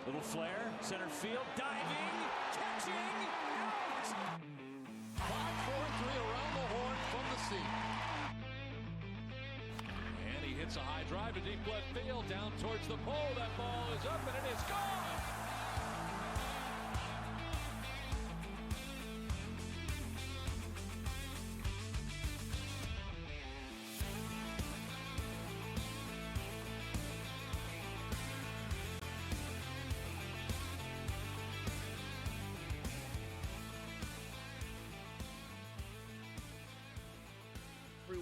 Little flare, center field, diving, catching, out! 5-4-3 around the horn from the seat. And he hits a high drive to deep left field, down towards the pole. That ball is up and it is gone!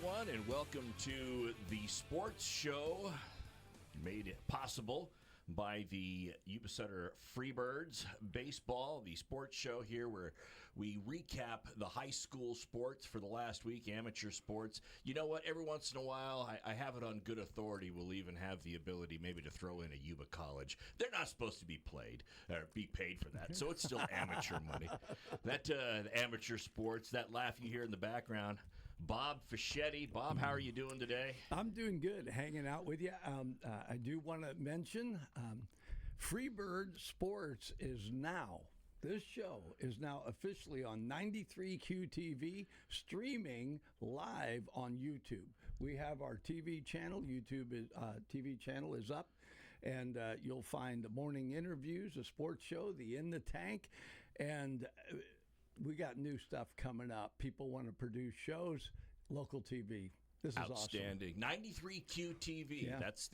1, and welcome to the sports show made possible by the Yuba Sutter Freebirds baseball, the sports show here where we recap the high school sports for the last week, amateur sports. You know what? Every once in a while, I have it on good authority. We'll even have the ability maybe to throw in a Yuba College. They're not supposed to be played or be paid for that, so it's still amateur money. That amateur sports, that laugh you hear in the background. Bob Fischetti. Bob, how are you doing today? I'm doing good, hanging out with you. I do want to mention Freebird Sports is now, this show is now officially on 93Q TV, streaming live on YouTube. We have our TV channel. TV channel is up, and you'll find the morning interviews, a sports show, the In the Tank, and we got new stuff coming up. People want to produce shows, local TV. This is outstanding. Awesome. 93Q TV. Yeah. That's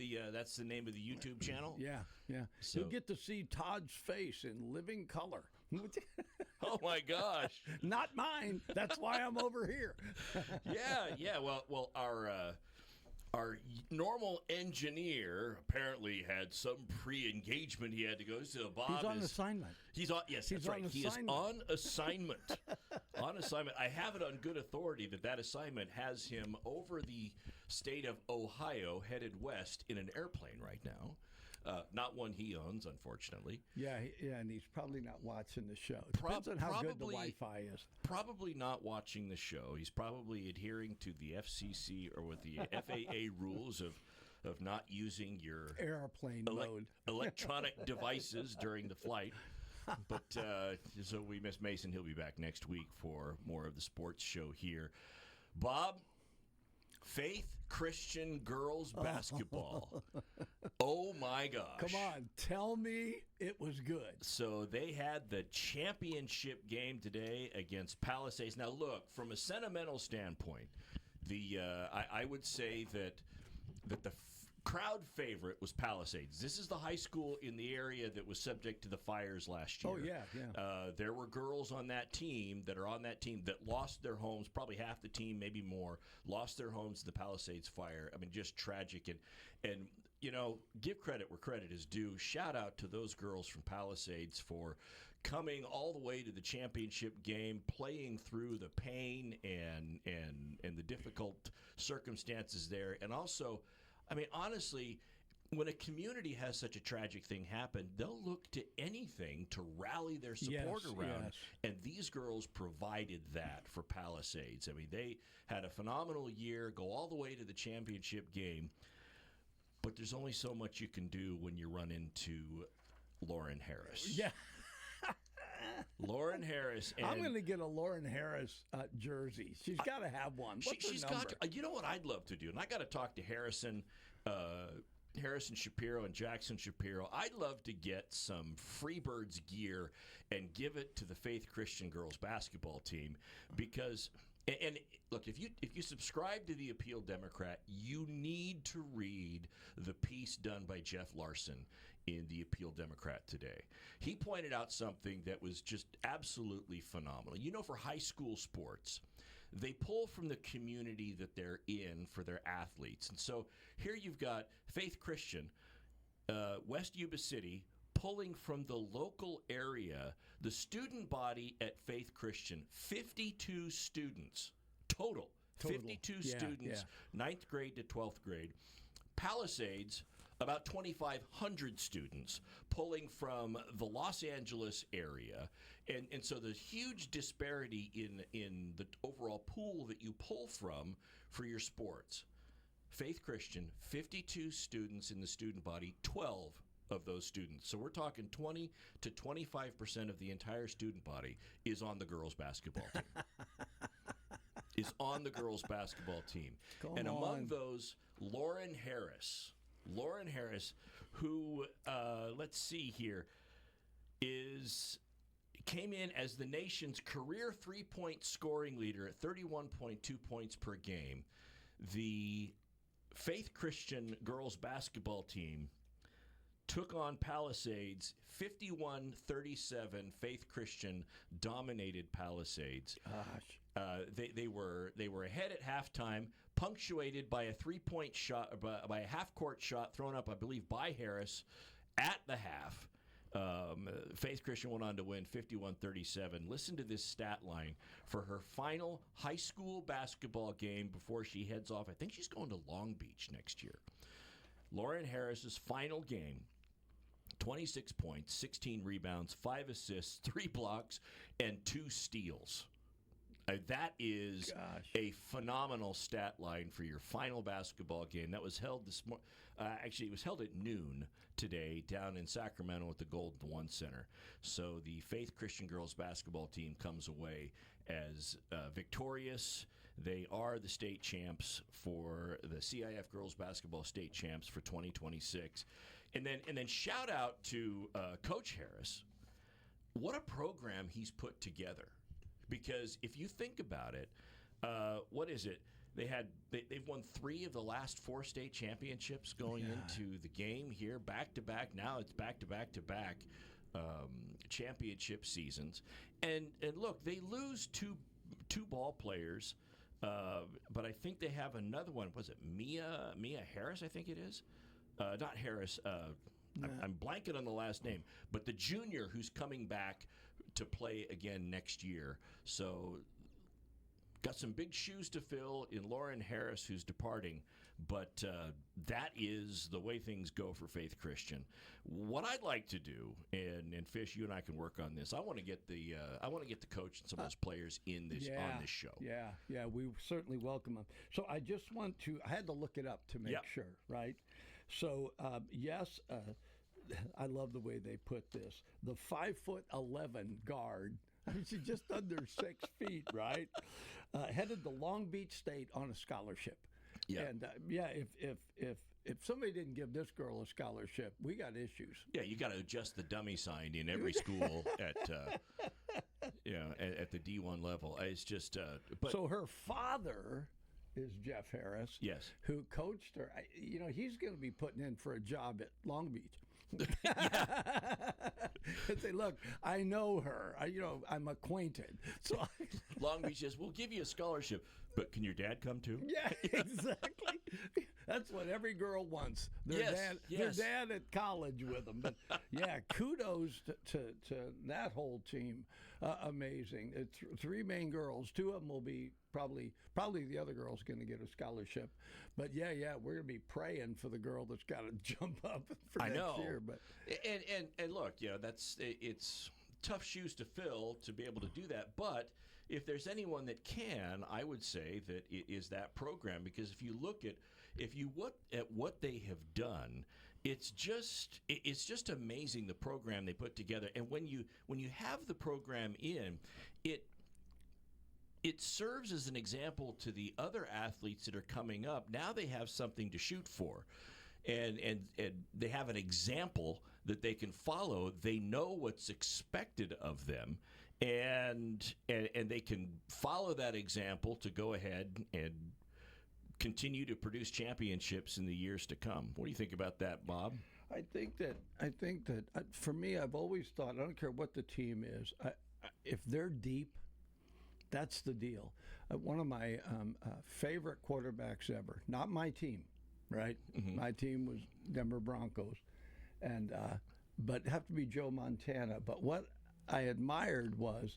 the name of the YouTube channel. Yeah. So you'll get to see Todd's face in living color. Oh my gosh! Not mine. That's why I'm over here. Yeah. Well, our normal engineer apparently had some pre-engagement he had to go to. Bob He's on assignment. He's on. Yes, that's right. He is on assignment. On assignment. I have it on good authority that assignment has him over the state of Ohio, headed west in an airplane right now. Not one he owns, unfortunately. Yeah, and he's probably not watching the show. Depends on how good the Wi-Fi is. Probably not watching the show. He's probably adhering to the FCC or with the FAA rules of not using your airplane mode electronic devices during the flight. But so we miss Mason. He'll be back next week for more of the sports show here. Bob, Faith Christian girls basketball. Oh my gosh. Come on, tell me it was good. So they had the championship game today against Palisades. Now look, from a sentimental standpoint, I would say that the crowd favorite was Palisades. This is the high school in the area that was subject to the fires last year. Oh, yeah. There were girls on that team that lost their homes, probably half the team, maybe more, lost their homes to the Palisades fire. I mean, just tragic. And you know, give credit where credit is due. Shout out to those girls from Palisades for coming all the way to the championship game, playing through the pain and the difficult circumstances there. And also, I mean, honestly, when a community has such a tragic thing happen, they'll look to anything to rally their support around. Yes. And these girls provided that for Palisades. I mean, they had a phenomenal year, go all the way to the championship game. But there's only so much you can do when you run into Lauren Harris. Yeah. Lauren Harris. And I'm going to get a Lauren Harris jersey. She's got to have one. She's got to. You know what I'd love to do? And I got to talk to Harrison Shapiro and Jackson Shapiro. I'd love to get some Freebirds gear and give it to the Faith Christian girls basketball team because. And look, if you subscribe to the Appeal Democrat, you need to read the piece done by Jeff Larson in the Appeal Democrat today. He pointed out something that was just absolutely phenomenal. You know, for high school sports, they pull from the community that they're in for their athletes. And so here you've got Faith Christian, West Yuba City, pulling from the local area, the student body at Faith Christian, 52 students total. 52 students, 9th grade to 12th grade. Palisades, about 2,500 students pulling from the Los Angeles area. And so the huge disparity in the overall pool that you pull from for your sports. Faith Christian, 52 students in the student body, 12 of those students. So we're talking 20 to 25% of the entire student body is on the girls' basketball team. Is on the girls' basketball team. Among those, Lauren Harris, who, let's see here, came in as the nation's career three-point scoring leader at 31.2 points per game. The Faith Christian girls basketball team took on Palisades 51-37. Faith Christian dominated Palisades. Gosh. They were ahead at halftime, punctuated by a three-point shot, by a half-court shot thrown up, I believe, by Harris at the half. Faith Christian went on to win 51-37. Listen to this stat line for her final high school basketball game before she heads off. I think she's going to Long Beach next year. Lauren Harris's final game, 26 points, 16 rebounds, 5 assists, 3 blocks, and 2 steals. That is a phenomenal stat line for your final basketball game. That was held this morning. Actually, it was held at noon today down in Sacramento at the Golden One Center. So the Faith Christian girls basketball team comes away as victorious. They are the state champs for the CIF girls basketball state champs for 2026. And then shout out to Coach Harris. What a program he's put together. Because if you think about it, what is it? They've won 3 of the last 4 state championships going into the game here, back to back. Now it's back to back championship seasons. And look, they lose two ball players, but I think they have another one. Was it Mia Harris? I think it is. Not Harris. I'm blanking on the last name, but the junior who's coming back to play again next year. So got some big shoes to fill in Lauren Harris, who's departing, but that is the way things go for Faith Christian. What I'd like to do, and Fish, you and I can work on this. I want to get the coach and some of those players in this on this show. Yeah, we certainly welcome them. So I just want to. I had to look it up to make sure, right? So yes. I love the way they put this. The 5'11" guard, she's just under 6 feet, right? Headed to Long Beach State on a scholarship. Yeah. And if somebody didn't give this girl a scholarship, we got issues. Yeah, you got to adjust the dummy sign in every school at the D1 level. It's just. But so her father is Jeff Harris. Yes. Who coached her. He's going to be putting in for a job at Long Beach. And say, look, I know her. I'm acquainted. So Long Beach says, we'll give you a scholarship, but can your dad come too? Yeah, exactly. That's what every girl wants. Their dad at college with them. But yeah, kudos to that whole team. Amazing. It's 3 main girls. 2 of them will be probably the other girl's going to get a scholarship. But yeah, we're going to be praying for the girl that's got to jump up for next year. But and look, it's tough shoes to fill to be able to do that. But if there's anyone that can, I would say that it is that program, because if you look at what they have done, it's just amazing the program they put together. And when you have the program in, it serves as an example to the other athletes that are coming up. Now they have something to shoot for. And they have an example that they can follow. They know what's expected of them, and they can follow that example to go ahead and continue to produce championships in the years to come. What do you think about that, Bob? I think that for me, I've always thought, I don't care what the team is, if they're deep, that's the deal. One of my favorite quarterbacks ever, not my team, right? Mm-hmm. My team was Denver Broncos, and but have to be Joe Montana. But what I admired was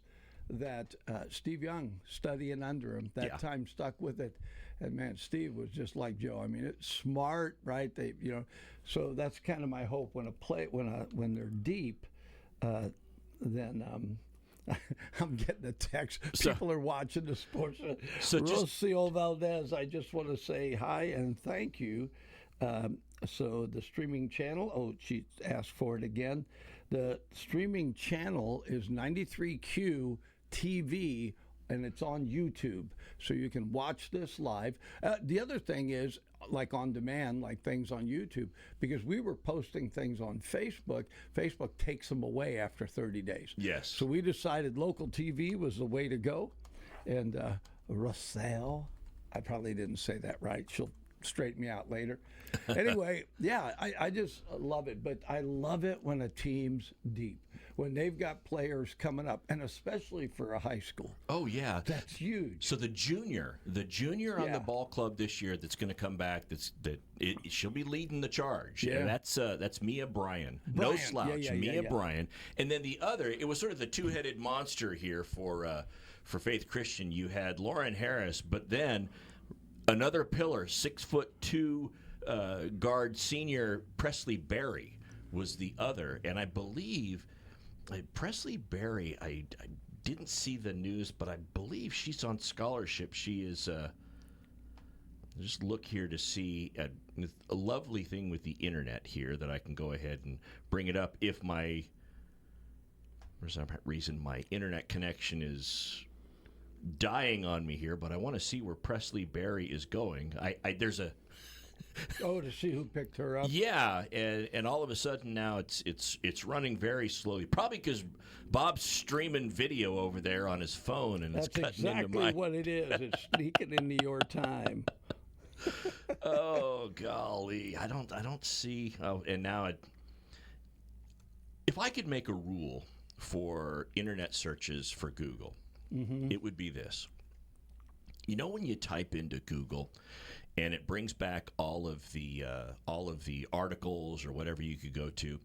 that Steve Young, studying under him, time stuck with it. And man, Steve was just like Joe. I mean, it's smart, right? So that's kind of my hope when they're deep, then. I'm getting a text. People are watching the sports. Rocio Valdez, I just want to say hi and thank you. So the streaming channel, she asked for it again. The streaming channel is 93Q TV, and it's on YouTube. So you can watch this live. The other thing is, like on demand, like things on YouTube, because we were posting things on Facebook. Facebook takes them away after 30 days. Yes. So we decided local TV was the way to go. And Russell, I probably didn't say that right. She'll straighten me out later. Anyway, yeah, I just love it. But I love it when a team's deep, when they've got players coming up, and especially for a high school. Oh, yeah. That's huge. So the junior on the ball club this year that's going to come back, she'll be leading the charge. Yeah. And that's Mia Bryan. No slouch. Mia Bryan. And then the other, it was sort of the two-headed monster here for Faith Christian. You had Lauren Harris, but then another pillar, 6'2" guard senior Presley Berry was the other. And I believe Presley Berry, I didn't see the news, but I believe she's on scholarship. She is, just look here to see a lovely thing with the internet here that I can go ahead and bring it up if for some reason my internet connection is dying on me here, but I want to see where Presley Berry is going. There's a to see who picked her up. Yeah, and all of a sudden now it's running very slowly. Probably because Bob's streaming video over there on his phone, and That's it's cutting exactly into my. what it is. It's sneaking into your time. Oh golly, I don't see. Oh, and now if I could make a rule for internet searches for Google, it would be this. You know, when you type into Google and it brings back all of the articles or whatever you could go to,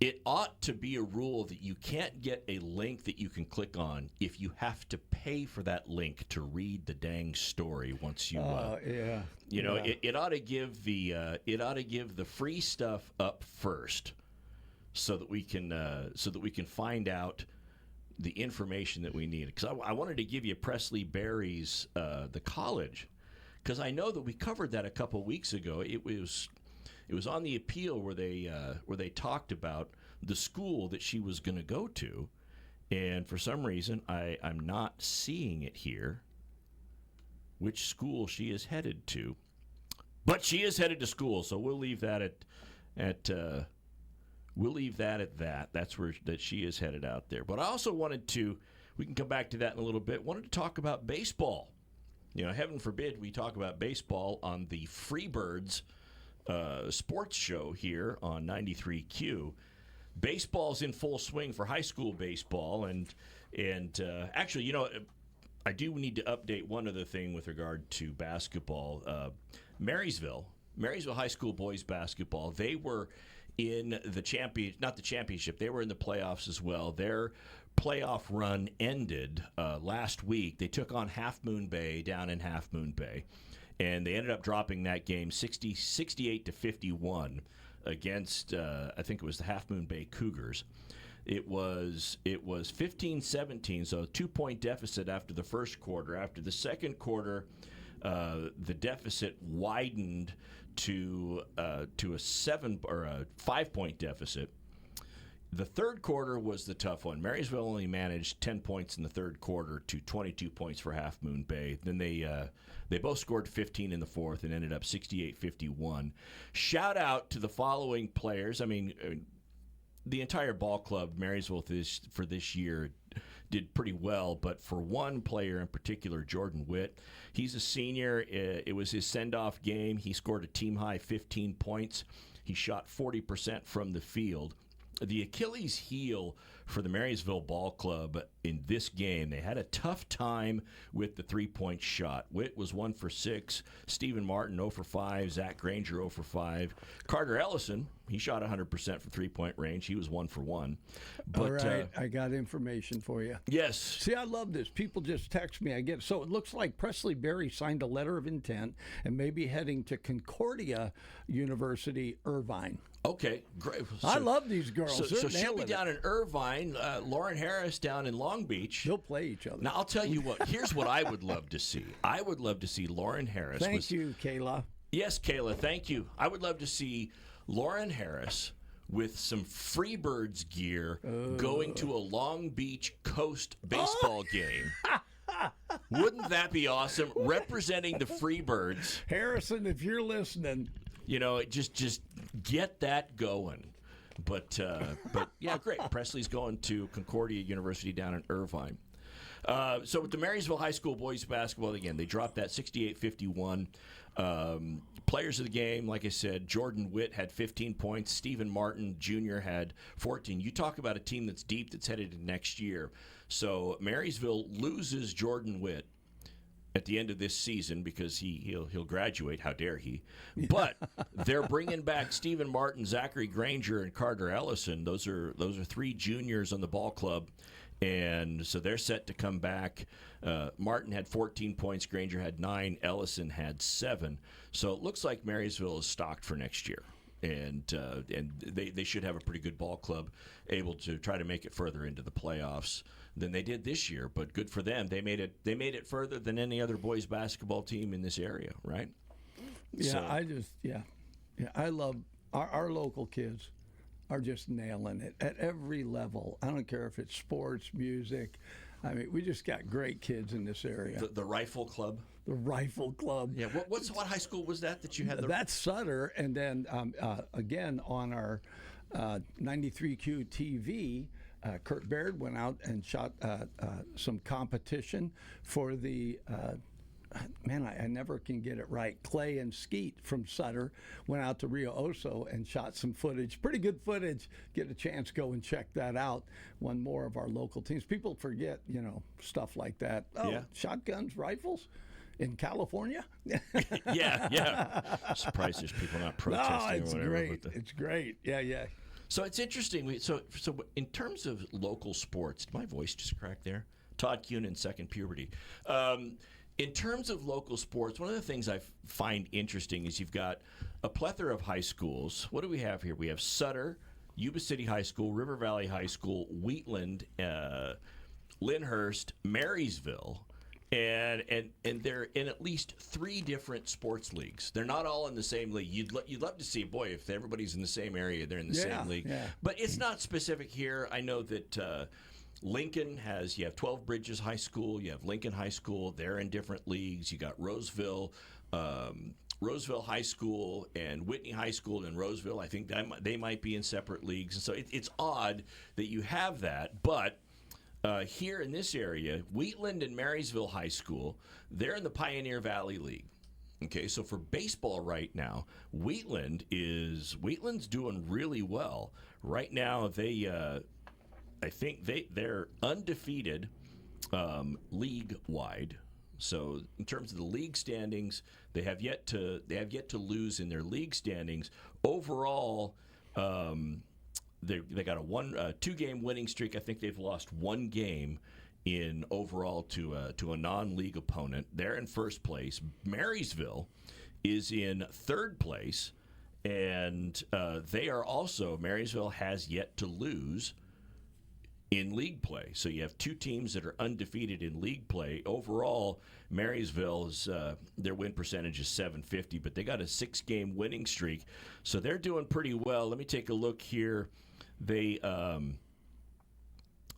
it ought to be a rule that you can't get a link that you can click on if you have to pay for that link to read the dang story once you it ought to give the free stuff up first so that we can find out the information that we need. Because I wanted to give you Presley Berry's the college, because I know that we covered that a couple weeks ago. It was on the appeal where they talked about the school that she was going to go to, and for some reason I'm not seeing it here, which school she is headed to. But she is headed to school, so we'll leave that at that. That's where that she is headed out there. But I also wanted to, we can come back to that in a little bit, wanted to talk about baseball. You know, heaven forbid we talk about baseball on the Freebirds sports show here on 93Q. Baseball's in full swing for high school baseball, and actually, you know, I do need to update one other thing with regard to basketball. Marysville High School boys basketball, they were in the not the championship, they were in the playoffs as well. Their playoff run ended last week. They took on Half Moon Bay down in Half Moon Bay, and they ended up dropping that game 68-51 against I think it was the Half Moon Bay Cougars. It was 15-17, so a 2-point deficit after the first quarter. After the second quarter, the deficit widened to a 5-point deficit. The third quarter was the tough one. Marysville only managed 10 points in the third quarter to 22 points for Half Moon Bay. Then they both scored 15 in the fourth and ended up 68-51. Shout out to the following players. I mean, the entire ball club, Marysville, for this year did pretty well, but for one player in particular, Jordan Witt, he's a senior. It was his send-off game. He scored a team-high 15 points. He shot 40% from the field. The Achilles heel for the Marysville Ball Club in this game, they had a tough time with the three-point shot. Witt was 1 for 6. Stephen Martin 0 for 5. Zach Granger 0 for 5. Carter Ellison, he shot 100% from three-point range. He was 1 for 1. But, all right, I got information for you. Yes. See, I love this. People just text me. So it looks like Presley Berry signed a letter of intent and may be heading to Concordia University, Irvine. Okay, great. So, I love these girls. So she'll be down in Irvine. Lauren Harris down in Long Beach. They'll play each other. Now, I'll tell you what. Here's what I would love to see. I would love to see Lauren Harris. Thank you, Kayla. Yes, Kayla, thank you. I would love to see Lauren Harris with some Freebirds gear going to a Long Beach Coast baseball game. Wouldn't that be awesome? Representing the Freebirds. Harrison, if you're listening. Just get that going. But yeah, great. Presley's going to Concordia University down in Irvine. So with the Marysville High School boys basketball, again, they dropped that 68-51. Players of the game, like I said, Jordan Witt had 15 points. Stephen Martin Jr. had 14. You talk about a team that's deep that's headed to next year. So Marysville loses Jordan Witt at the end of this season because he'll graduate. How dare he? But they're bringing back Stephen Martin, Zachary Granger, and Carter Ellison. Those are three juniors on the ball club. And so they're set to come back. Martin had 14 points. Granger had 9. Ellison had 7. So it looks like Marysville is stocked for next year. And they should have a pretty good ball club, able to try to make it further into the playoffs than they did this year. But good for them. They made it further than any other boys basketball team in this area, right? Yeah, I love our local kids. Are just nailing it at every level. I don't care if it's sports, music. I mean, we just got great kids in this area. The Rifle Club? The Rifle Club. Yeah, what high school was that you had? That's Sutter. And then, again, on our 93Q TV, Kurt Baird went out and shot some competition for the I never can get it right. Clay and Skeet from Sutter went out to Rio Oso and shot some footage. Pretty good footage. Get a chance, go and check that out. One more of our local teams. People forget, stuff like that. Oh, yeah. Shotguns, rifles in California? yeah. Surprised there's people not protesting. No, it's or whatever, great. It's great. Yeah. So it's interesting. So in terms of local sports, did my voice just crack there? Todd Kuhnen, second puberty. In terms of local sports, one of the things I find interesting is you've got a plethora of high schools. What do we have here? We have Sutter, Yuba City High School, River Valley High School, Wheatland, Lyndhurst, Marysville, and they're in at least 3 different sports leagues. They're not all in the same league. You'd love to see, boy, if everybody's in the same area, they're in the same league. Yeah. But it's not specific here. I know that Lincoln you have 12 Bridges High School, you have Lincoln High School, they're in different leagues. You got Roseville High School and Whitney High School in Roseville. I think they might be in separate leagues. And so it's odd that you have that. But here in this area, Wheatland and Marysville High School, they're in the Pioneer Valley League. Okay, so for baseball right now, Wheatland's doing really well. Right now, I think they're undefeated league-wide. So in terms of the league standings, they have yet to lose in their league standings. Overall, they got a 2-game winning streak. I think they've lost 1 game in overall to a non-league opponent. They're in first place. Marysville is in third place, and Marysville has yet to lose in league play. So you have 2 teams that are undefeated in league play. Overall, Marysville's their win percentage is .750, but they got a 6-game winning streak. So they're doing pretty well. Let me take a look here. They're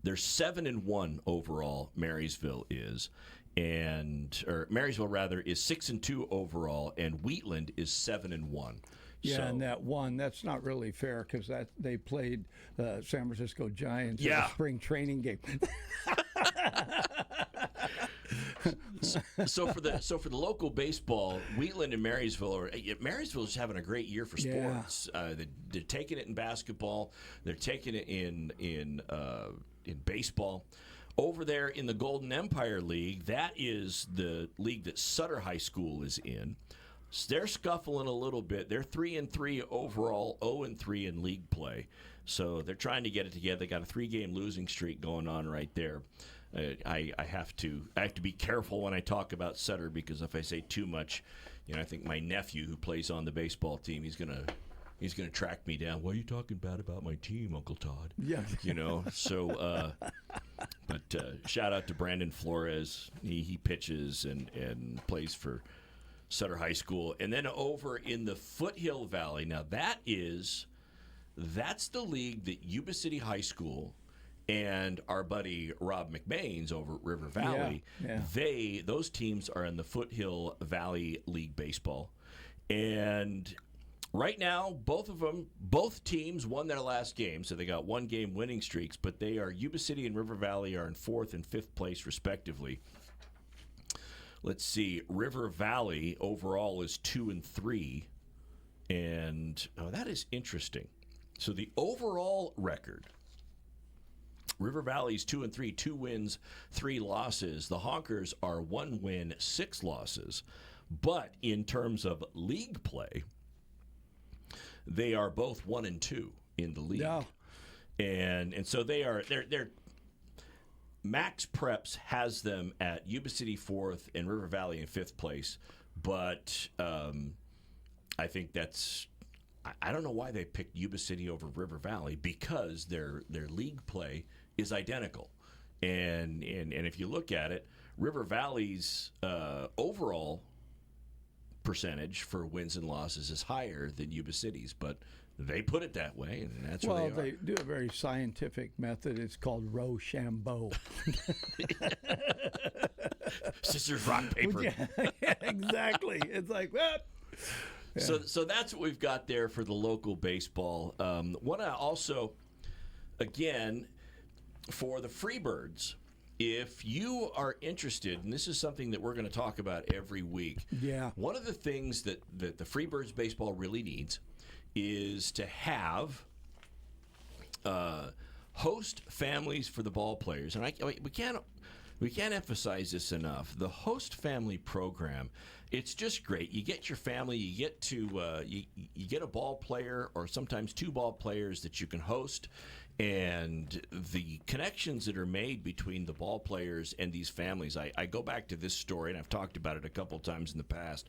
7-1 overall, Marysville is. Marysville rather is 6-2 overall, and Wheatland is 7-1. Yeah, So, and that one, that's not really fair because they played San Francisco Giants in a spring training game. So for the local baseball, Wheatland and Marysville's having a great year for sports. Yeah. They're taking it in basketball. They're taking it in baseball. Over there in the Golden Empire League, that is the league that Sutter High School is in. They're scuffling a little bit. They're 3-3 overall, 0-3 in league play. So they're trying to get it together. They got a 3-game losing streak going on right there. I have to be careful when I talk about Sutter because if I say too much, I think my nephew who plays on the baseball team, he's gonna track me down. Why are you talking bad about my team, Uncle Todd? Yeah. So but shout out to Brandon Flores. He pitches and plays for Sutter High School. And then over in the Foothill Valley, now that's the league that Yuba City High School and our buddy Rob McBain's over at River Valley, those teams are in the Foothill Valley League Baseball. And right now, both teams won their last game, so they got 1-game winning streaks, but they are Yuba City and River Valley are in 4th and 5th place, respectively. Let's see, River Valley overall is 2-3, and that is interesting. So the overall record, River Valley's 2-3, 2 wins, 3 losses. The Honkers are 1 win, 6 losses. But in terms of league play, they are both 1-2 in the league. Yeah. And so they're Max Preps has them at Yuba City 4th and River Valley in 5th place. But I think I don't know why they picked Yuba City over River Valley, because their league play is identical. And if you look at it, River Valley's overall percentage for wins and losses is higher than Yuba City's, but they put it that way, and that's where they are. They do a very scientific method. It's called Rochambeau. Scissors, rock, paper. Yeah, exactly. It's like, what? Yeah. So that's what we've got there for the local baseball. Want to also, again, for the Freebirds, if you are interested, and this is something that we're going to talk about every week, one of the things that the Freebirds baseball really needs is to have host families for the ball players. And we can't emphasize this enough. The host family program, it's just great. You get your family, you get to you get a ball player or sometimes 2 ball players that you can host, and the connections that are made between the ball players and these families. I go back to this story, and I've talked about it a couple times in the past.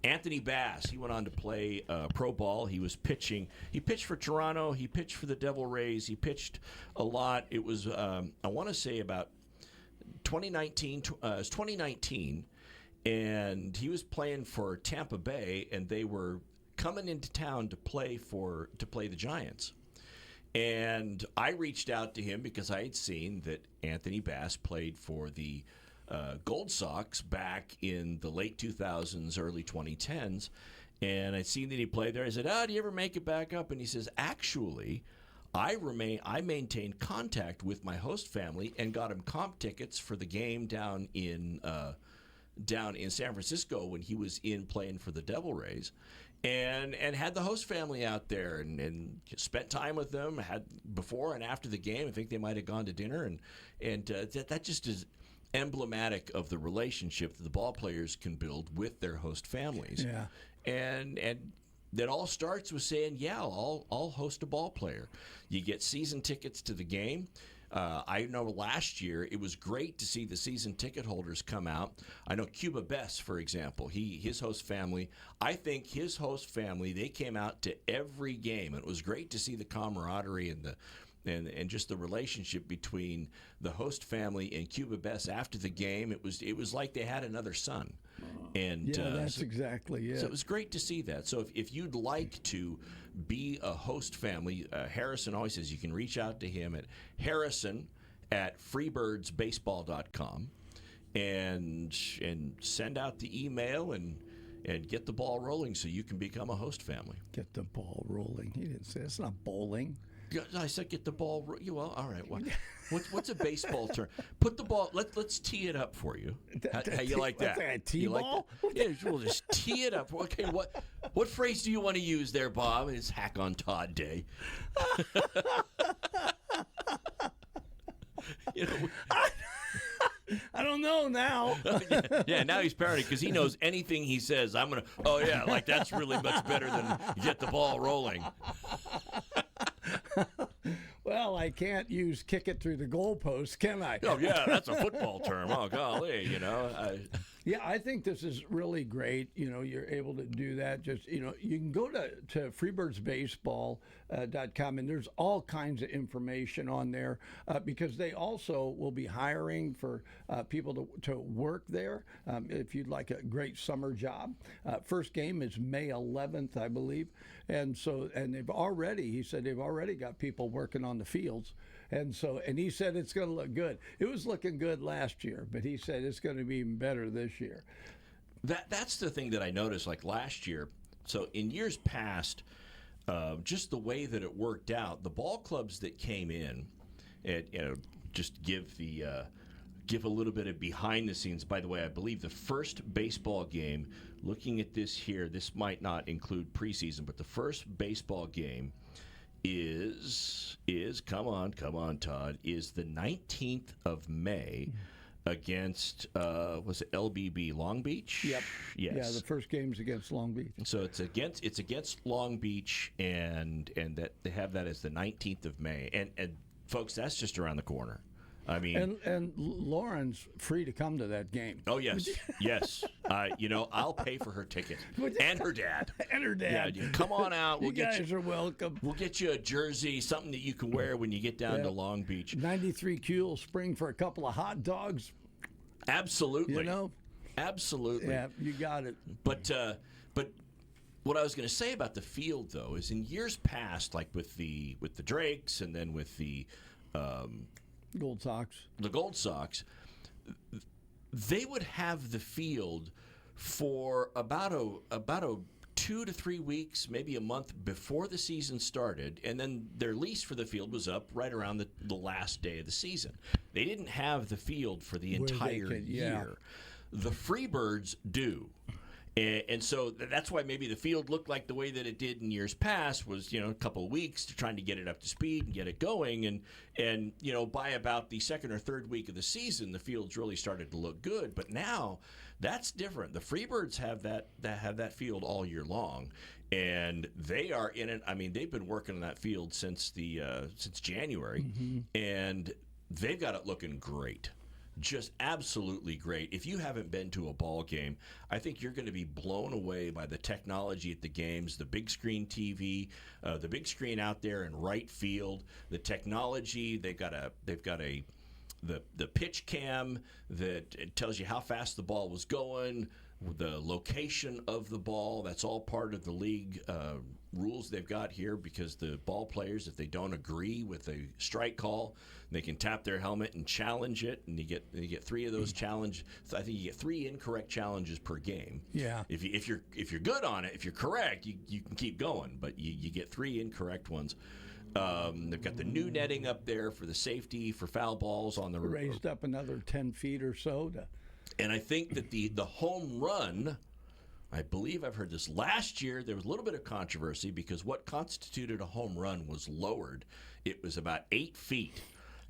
Anthony Bass, he went on to play pro ball. He was pitching. He pitched for Toronto. He pitched for the Devil Rays. He pitched a lot. It was, I want to say, about 2019. It was 2019, and he was playing for Tampa Bay, and they were coming into town to play the Giants. And I reached out to him because I had seen that Anthony Bass played for the Gold Sox back in the late 2000s, early 2010s. And I'd seen that he played there. I said, do you ever make it back up? And he says, actually, I maintained contact with my host family and got him comp tickets for the game down in San Francisco when he was in playing for the Devil Rays. And had the host family out there and spent time with them, had before and after the game. I think they might have gone to dinner, and that just is emblematic of the relationship that the ball players can build with their host families. Yeah. And that all starts with saying, I'll host a ball player. You get season tickets to the game. I know last year it was great to see the season ticket holders come out. I know Cuba Bess, for example, his host family, I think his host family, they came out to every game. It was great to see the camaraderie and just the relationship between the host family and Cuba Bess after the game. It was like they had another son. And that's exactly it. So it was great to see that. So if you'd like to be a host family, Harrison always says you can reach out to him at harrison@freebirdsbaseball.com and send out the email and get the ball rolling so you can become a host family. Get the ball rolling. He didn't say it's not bowling. I said get the ball. Well, all right. What's a baseball term? Put the ball. Let's tee it up for you. How you like that? A tee-ball? Like yeah, we'll just tee it up. Okay. What phrase do you want to use there, Bob? It's Hack on Todd Day. I don't know now. Yeah, now he's parroting because he knows anything he says. I'm gonna. Oh yeah, like that's really much better than get the ball rolling. Well, I can't use kick it through the goalpost, can I? Oh, yeah, that's a football term. Oh, golly, Yeah, I think this is really great. You're able to do that. Just, you can go to freebirdsbaseball.com, and there's all kinds of information on there because they also will be hiring for people to work there if you'd like a great summer job. First game is May 11th, I believe. And he said they've already got people working on the fields. And he said it's going to look good. It was looking good last year, but he said it's going to be even better this year. That's the thing that I noticed, like last year. So in years past, just the way that it worked out, the ball clubs that came in, just give a little bit of behind the scenes. By the way, I believe the first baseball game, looking at this here, this might not include preseason, but the first baseball game is come on Todd, is the 19th of May against was it LBB Long Beach? Yep. Yes. Yeah, the first game's against Long Beach. So it's against Long Beach, and that they have that as the 19th of May. And folks, that's just around the corner. I mean, and Lauren's free to come to that game. Oh yes, yes. I'll pay for her ticket and her dad. And her dad. Yeah, come on out. You guys are welcome. We'll get you a jersey, something that you can wear when you get down to Long Beach. 93Q will spring for a couple of hot dogs. Absolutely. Absolutely. Yeah, you got it. But what I was going to say about the field, though, is in years past, like with the Drakes and then with the Gold Sox. The Gold Sox, they would have the field for about a 2 to 3 weeks, maybe a month before the season started, and then their lease for the field was up right around the last day of the season. They didn't have the field for the entire year. The Freebirds do. And so that's why maybe the field looked like the way that it did in years past was, a couple of weeks to trying to get it up to speed and get it going. And by about the second or third week of the season, the fields really started to look good. But now that's different. The Freebirds have that field all year long, and they are in it. I mean, they've been working on that field since January, and they've got it looking great. Just absolutely great. If you haven't been to a ball game, I think you're going to be blown away by the technology at the games, the big screen TV, the big screen out there in right field, the technology. They've got the pitch cam that tells you how fast the ball was going, the location of the ball. That's all part of the league rules they've got here, because the ball players, if they don't agree with a strike call, they can tap their helmet and challenge it, and you get 3 of those challenge. I think you get 3 incorrect challenges per game. Yeah. If you're good on it, if you're correct, you can keep going, but you get 3 incorrect ones. They've got the new netting up there for the safety for foul balls on the raised up another 10 feet or so. And I think that the home run, I believe I've heard this last year, there was a little bit of controversy because what constituted a home run was lowered. It was about 8 feet.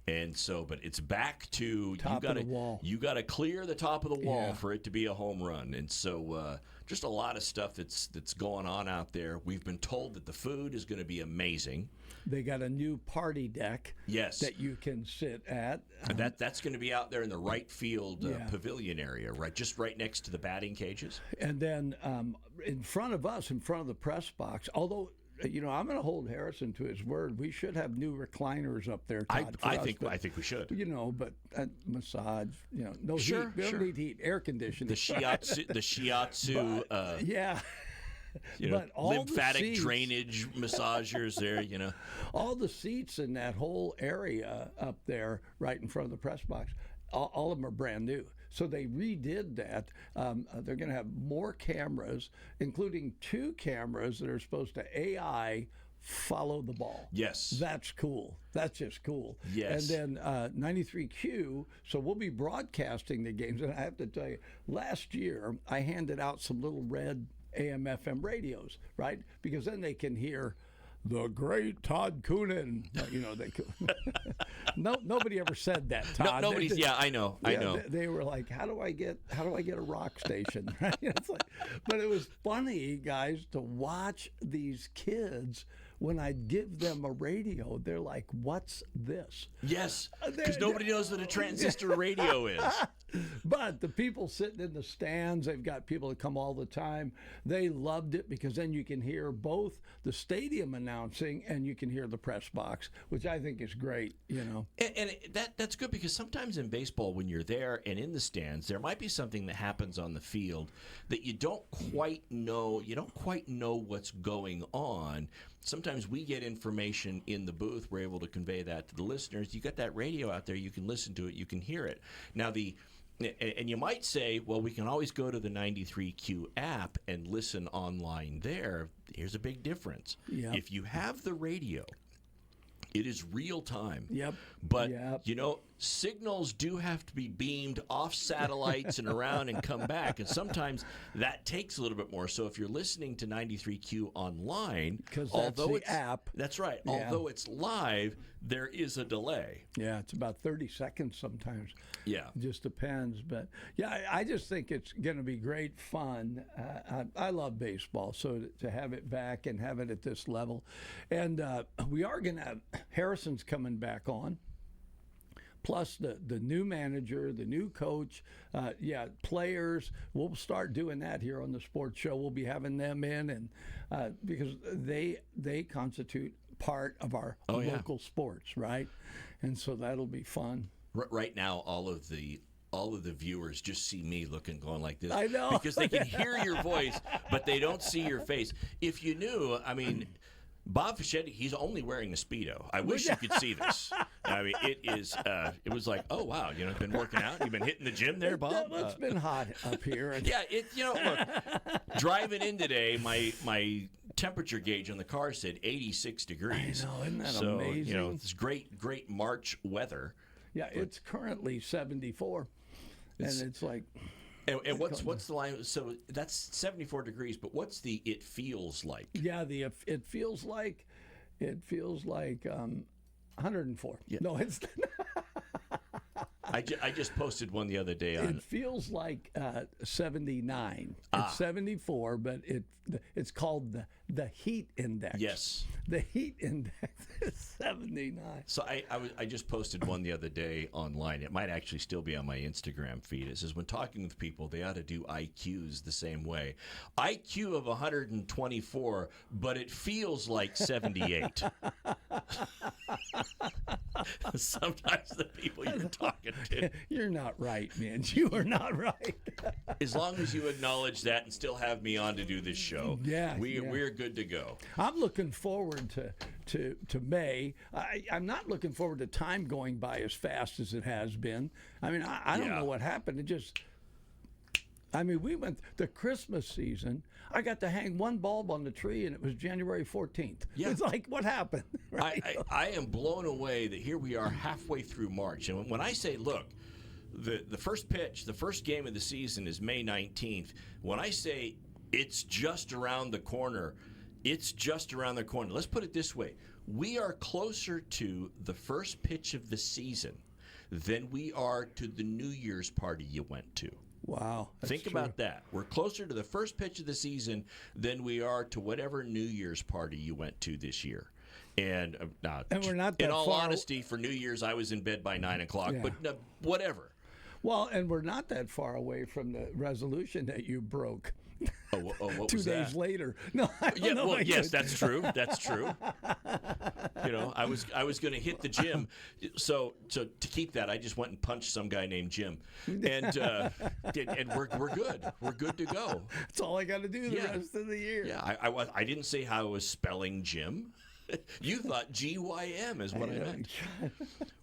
And so, but it's back to top of the wall. You got to clear the top of the wall for it to be a home run. And so, just a lot of stuff that's going on out there. We've been told that the food is going to be amazing. They got a new party deck. Yes. That you can sit at. That's going to be out there in the right field pavilion area, just right next to the batting cages. And then in front of us, in front of the press box, although. I'm going to hold Harrison to his word. We should have new recliners up there, Todd. I think we should. But massage. No heat. We don't need heat. Air conditioning. The shiatsu. But all lymphatic the seats, drainage massagers there. All the seats in that whole area up there, right in front of the press box, all of them are brand new. So they redid that. They're going to have more cameras, including 2 cameras that are supposed to AI follow the ball. Yes. That's cool. That's just cool. Yes. And then 93Q, so we'll be broadcasting the games. And I have to tell you, last year I handed out some little red AM/FM radios, right? Because then they can hear the great Todd Kuhnen. Nobody ever said that, Todd. No, nobody's. I know. They were like, how do I get a rock station? Right? But it was funny, guys, to watch these kids when I give them a radio, they're like, "What's this?" Yes, because nobody knows what a transistor radio is. But the people sitting in the stands, they've got people that come all the time. They loved it because then you can hear both the stadium announcing and you can hear the press box, which I think is great, And that's good because sometimes in baseball, when you're there and in the stands, there might be something that happens on the field that you don't quite know. You don't quite know what's going on. Sometimes we get information in the booth. We're able to convey that to the listeners. You got that radio out there. You can listen to it. You can hear it. Now, and you might say, well, we can always go to the 93Q app and listen online there. Here's a big difference. Yep. If you have the radio, it is real time. Yep. But, Yep. signals do have to be beamed off satellites and around and come back. And sometimes that takes a little bit more. So if you're listening to 93Q online, because that's the app. That's right. Yeah. Although it's live, there is a delay. Yeah, it's about 30 seconds sometimes. Yeah. It just depends. But, yeah, I just think it's going to be great fun. I love baseball, so to have it back and have it at this level. And we are going to have Harrison's coming back on. Plus the new manager, the new coach, players. We'll start doing that here on the sports show. We'll be having them in, and because they constitute part of our local sports, right? And so that'll be fun. Right now, all of the viewers just see me going like this. I know. Because they can hear your voice, but they don't see your face. If you knew, Bob Fischetti, he's only wearing a Speedo. I wish you could see this. It was like, oh, wow, been working out? You've been hitting the gym there, Bob? It's been hot up here. Yeah, look, driving in today, my temperature gauge on the car said 86 degrees. I know, isn't that so, amazing? It's great March weather. Yeah, it's currently 74, and it's like... And what's the line? So that's 74 degrees, but what's the it feels like? Yeah, it feels like 104. Yeah. No, it's I just posted one the other day on. It feels like 79. It's 74, but it's called the heat index. Yes. The heat index is 79. So I just posted one the other day online. It might actually still be on my Instagram feed. It says, when talking with people, they ought to do IQs the same way. IQ of 124, but it feels like 78. Sometimes the people you're talking to. You're not right, man. You are not right. As long as you acknowledge that and still have me on to do this show, we're good to go. I'm looking forward to May. I'm not looking forward to time going by as fast as it has been. I don't know what happened. We went the Christmas season. I got to hang one bulb on the tree, and it was January 14th. Yeah. It's like, what happened? Right? I am blown away that here we are halfway through March. And when I say, look, the first pitch, the first game of the season is May 19th. When I say it's just around the corner, it's just around the corner. Let's put it this way. We are closer to the first pitch of the season than we are to the New Year's party you went to. Wow. Think about that. We're closer to the first pitch of the season than we are to whatever New Year's party you went to this year. And we're not that in all far. honesty, for New Year's, I was in bed by 9 o'clock, but whatever. Well, and we're not that far away from the resolution that you broke. What 2 was days that? later. No, I don't know. Well, yes, that's true. That's true. I was going to hit the gym, so to keep that, I just went and punched some guy named Jim, and we're good. We're good to go. That's all I got to do the rest of the year. Yeah, I didn't say how I was spelling Jim. You thought GYM is what I meant.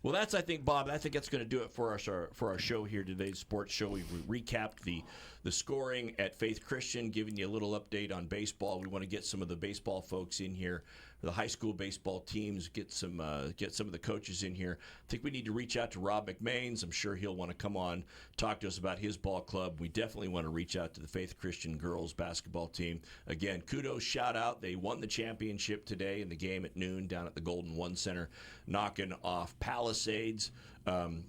Well, I think, Bob, that's going to do it for our show here today, sports show. We've recapped the scoring at Faith Christian, giving you a little update on baseball. We want to get some of the baseball folks in here, the high school baseball teams, get some of the coaches in here. I think we need to reach out to Rob McMains. I'm sure he'll want to come on, talk to us about his ball club. We definitely want to reach out to the Faith Christian girls basketball team. Again, kudos, shout out. They won the championship today in the game at noon down at the Golden One Center, knocking off Palisades.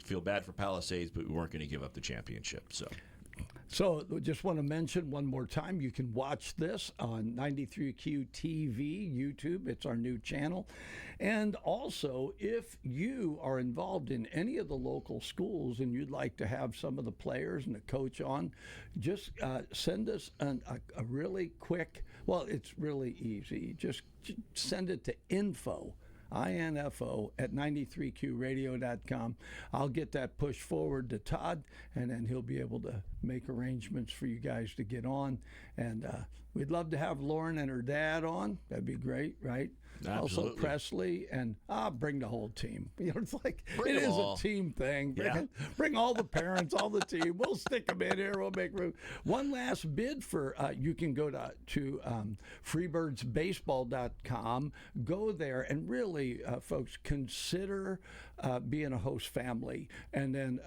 Feel bad for Palisades, but we weren't going to give up the championship. So So just want to mention one more time, you can watch this on 93Q TV, YouTube. It's our new channel. And also, if you are involved in any of the local schools and you'd like to have some of the players and the coach on, just send us a really quick, well, it's really easy. Just send it to info at 93qradio.com. I'll get that pushed forward to Todd, and then he'll be able to make arrangements for you guys to get on. And we'd love to have Lauren and her dad on. That'd be great, right? Absolutely. Also Presley, and bring the whole team. You know, it's like Bring it them is all. a team thing. Yeah. Bring all the parents, all the team. We'll stick them in here. We'll make room. One last bid for you can go to freebirdsbaseball.com. Go there and really, folks, consider being a host family. And then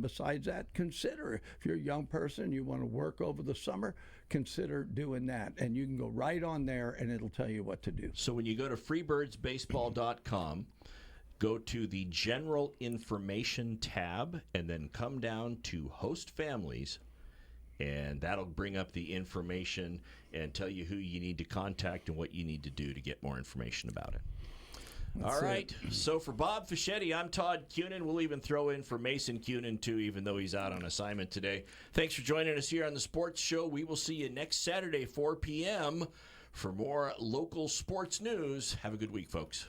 besides that, consider if you're a young person, you want to work over the summer, consider doing that. And you can go right on there, and it'll tell you what to do. So when you go to freebirdsbaseball.com, go to the General Information tab, and then come down to Host Families, and that'll bring up the information and tell you who you need to contact and what you need to do to get more information about it. All right. So for Bob Fischetti, I'm Todd Kuhnen. We'll even throw in for Mason Kuhnen, too, even though he's out on assignment today. Thanks for joining us here on the Sports Show. We will see you next Saturday, 4 p.m., for more local sports news. Have a good week, folks.